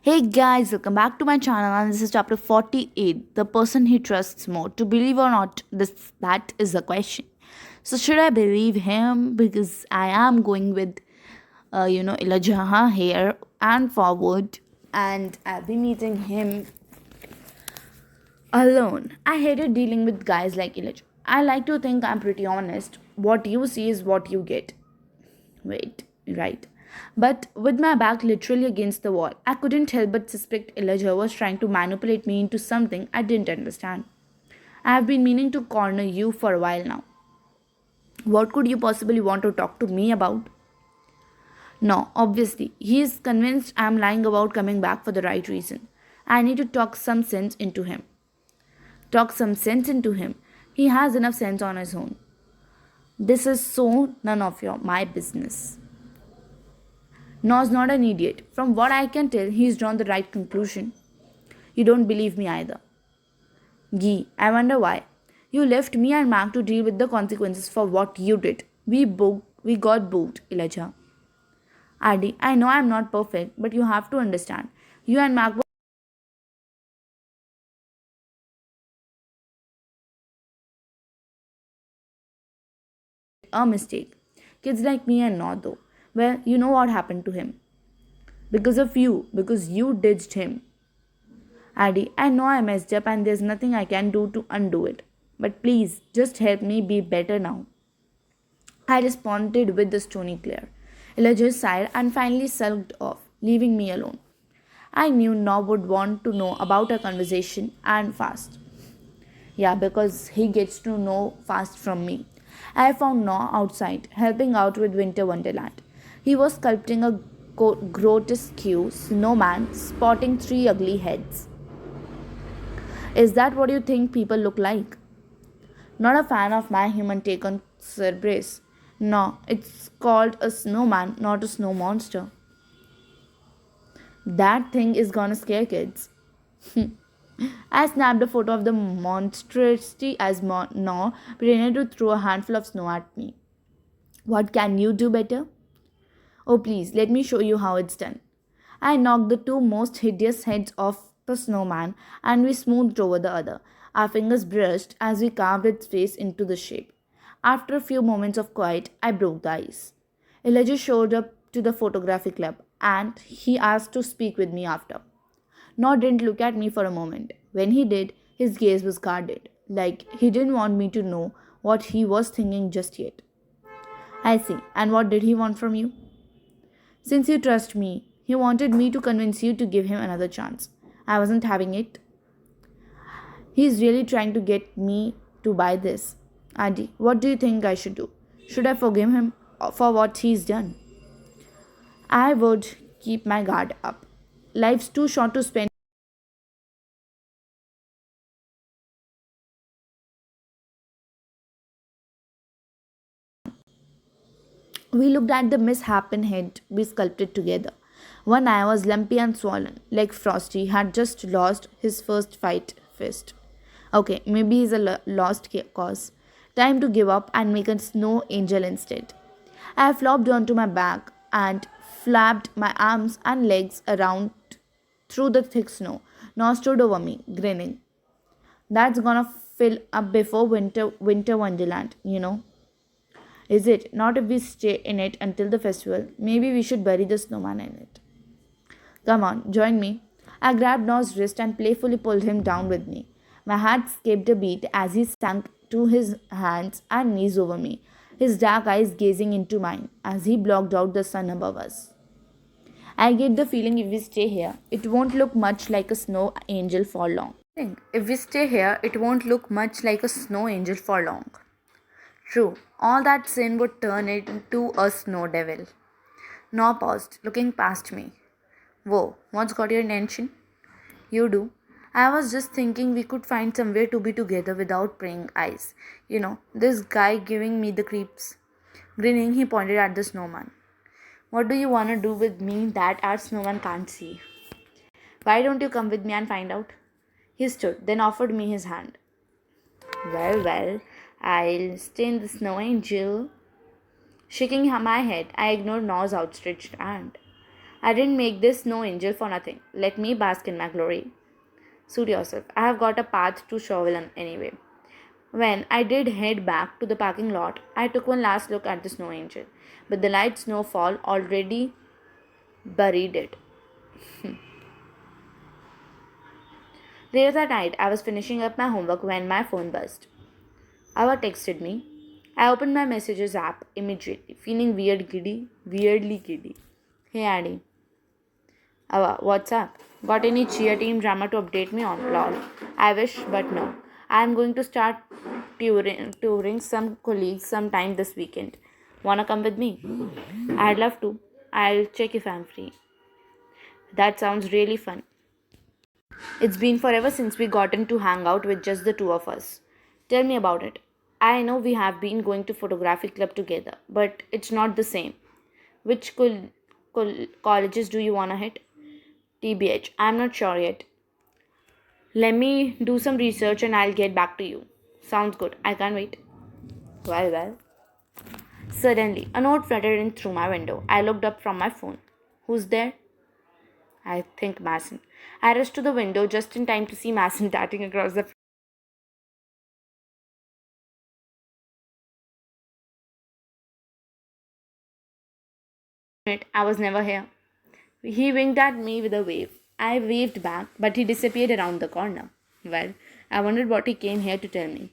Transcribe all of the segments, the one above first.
Hey guys, welcome back to my channel and this is chapter 48. The person he trusts more. To believe or not, that is the question. So should I believe him? Because I am going with Elijah here and forward, and I'll be meeting him alone. I hated dealing with guys like Elijah. I like to think I'm pretty honest. What you see is what you get. Wait, right. But with my back literally against the wall, I couldn't help but suspect Elijah was trying to manipulate me into something I didn't understand. I have been meaning to corner you for a while now. What could you possibly want to talk to me about? No, obviously, he is convinced I am lying about coming back for the right reason. I need to talk some sense into him. Talk some sense into him. He has enough sense on his own. This is so none of my business. No's not an idiot. From what I can tell, he's drawn the right conclusion. You don't believe me either. Gee, I wonder why. You left me and Mark to deal with the consequences for what you did. We got booked, Elijah. Adi, I know I'm not perfect, but you have to understand. You and Mark were a mistake. Kids like me and not though. Well, you know what happened to him. Because you ditched him. Addy, I know I messed up and there's nothing I can do to undo it. But please, just help me be better now. I responded with the stony glare. Elijah sighed and finally sulked off, leaving me alone. I knew Nob would want to know about our conversation and fast. Yeah, because he gets to know fast from me. I found Noah outside, helping out with Winter Wonderland. He was sculpting a grotesque snowman, spotting three ugly heads. Is that what you think people look like? Not a fan of my human take on Cerberus. No, it's called a snowman, not a snow monster. That thing is gonna scare kids. I snapped a photo of the monstrosity as No pretended to throw a handful of snow at me. What can you do better? Oh, please, let me show you how it's done. I knocked the two most hideous heads off the snowman and we smoothed over the other. Our fingers brushed as we carved its face into the shape. After a few moments of quiet, I broke the ice. Elijah showed up to the photography club and he asked to speak with me after. Nor didn't look at me for a moment. When he did, his gaze was guarded, like he didn't want me to know what he was thinking just yet. I see. And what did he want from you? Since you trust me, he wanted me to convince you to give him another chance. I wasn't having it. He's really trying to get me to buy this. Adi, what do you think I should do? Should I forgive him for what he's done? I would keep my guard up. Life's too short to spend. We looked at the misshapen head we sculpted together. One eye was lumpy and swollen, like Frosty had just lost his first fight fist. Okay, maybe he's a lost cause. Time to give up and make a snow angel instead. I flopped onto my back and flapped my arms and legs around through the thick snow. Now stood over me, grinning. That's gonna fill up before winter wonderland, you know. Is it? Not if we stay in it until the festival. Maybe we should bury the snowman in it. Come on, join me. I grabbed No's wrist and playfully pulled him down with me. My heart skipped a beat as he sank to his hands and knees over me, his dark eyes gazing into mine as he blocked out the sun above us. I get the feeling if we stay here, it won't look much like a snow angel for long. If we stay here, it won't look much like a snow angel for long. True, all that sin would turn it into a snow devil. Nor paused, looking past me. Whoa, what's got your attention? You do. I was just thinking we could find somewhere to be together without praying eyes. You know, this guy giving me the creeps. Grinning, he pointed at the snowman. What do you want to do with me that our snowman can't see? Why don't you come with me and find out? He stood, then offered me his hand. Well, I'll stay in the snow angel. Shaking my head, I ignored No's outstretched hand. I didn't make this snow angel for nothing. Let me bask in my glory. Suit yourself. I have got a path to shovel on anyway. When I did head back to the parking lot, I took one last look at the snow angel, but the light snowfall already buried it. Later that night, I was finishing up my homework when my phone buzzed. Ava texted me. I opened my messages app immediately, feeling weirdly giddy. Hey Addy. Ava, what's up? Got any cheer team drama to update me on? Lol. I wish, but no. I'm going to start touring some colleagues sometime this weekend. Wanna come with me? I'd love to. I'll check if I'm free. That sounds really fun. It's been forever since we gotten to hang out with just the two of us. Tell me about it. I know we have been going to photography club together, but it's not the same. Which colleges do you wanna hit? TBH, I'm not sure yet. Let me do some research and I'll get back to you. Sounds good. I can't wait. Well. Suddenly, a note fluttered in through my window. I looked up from my phone. Who's there? I think Mason. I rushed to the window just in time to see Mason darting across the planet. I was never here. He winked at me with a wave. I waved back, but he disappeared around the corner. Well, I wondered what he came here to tell me.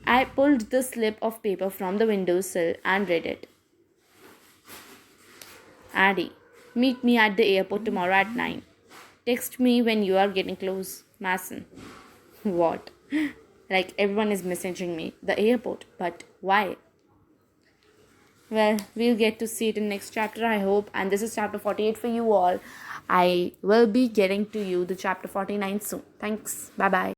I pulled the slip of paper from the windowsill and read it. Addy, meet me at the airport tomorrow at 9. Text me when you are getting close. Mason. What? Like everyone is messaging me. The airport. But why? Well, we'll get to see it in next chapter, I hope. And this is chapter 48 for you all. I will be getting to you the chapter 49 soon. Thanks. Bye bye.